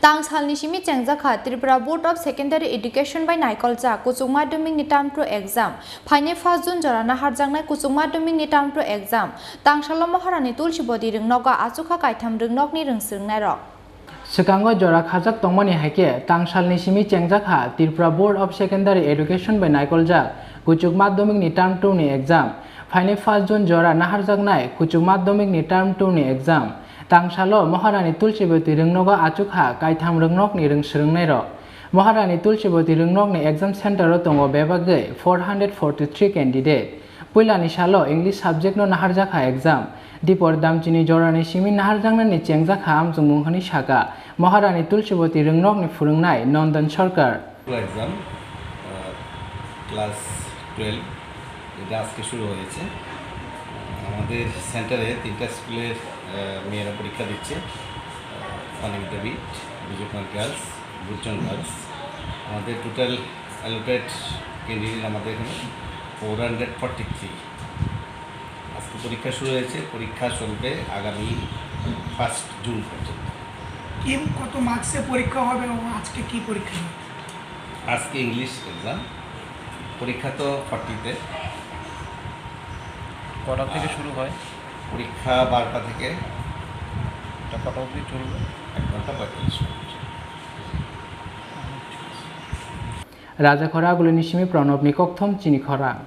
Tangsalni Shimi Chengjakha Tripura Board of Secondary Education by Naikoljak Kwchuk Madhyamik ni Term-2 exam Phaine 1 June jorana harjangnai Kwchuk Madhyamik ni Term-2 exam Tangsalo Maharani Tulsibodi Rungnoga Achukha Kaitham Rungnokni Rungsrungnai rok Sekango jora khajak tongmani haike Tangsalni Shimi Chengjakha Tripura Board of Secondary Education by Naikoljak Kwchuk Madhyamik ni Term-2 ni exam Phaine 1 June jora naharjangnai Kwchuk Madhyamik ni Term-2 ni exam Tangsalo Maharani Tulsibodi Rungnoga Achukha Kaitham Rungnokni Rungsrungnai rok Maharani Tulsibodi Rungnokni exam center o tongo bebagai 443 candidate Puilani salo English subject no naharjakha exam Dipor Damchini jorani Shimi naharjangnani Chengjakha amjungmunghani saka Maharani Tulsibodi Rungnokni phurungnai Nondan Sarkar exam class 12 এটা আজকে শুরু হয়েছে আমাদের সেন্টারে তিনটা স্কুলের মেয়েরা পরীক্ষা দিচ্ছে অনিমিতাবিট বিজয়কুমার গার্লস গুরজন গার্লস আমাদের টোটাল অ্যালোটেড ক্যান্ডিডেট আমাদের এখানে 443 আজকে পরীক্ষা শুরু হয়েছে পরীক্ষা চলবে আগামী 1 জুন পর্যন্ত কত মার্কসে পরীক্ষা হবে এবং আজকে কি পরীক্ষা হবে আজকে ইংলিশ এক্সাম পরীক্ষা তো 40তে কটা থেকে শুরু হয় পরীক্ষা 12টা থেকে কটা অবধি চলবে 1 ঘন্টা 45 minute Raja Khorang Shimi Pranab Nikokthom Chini Khorang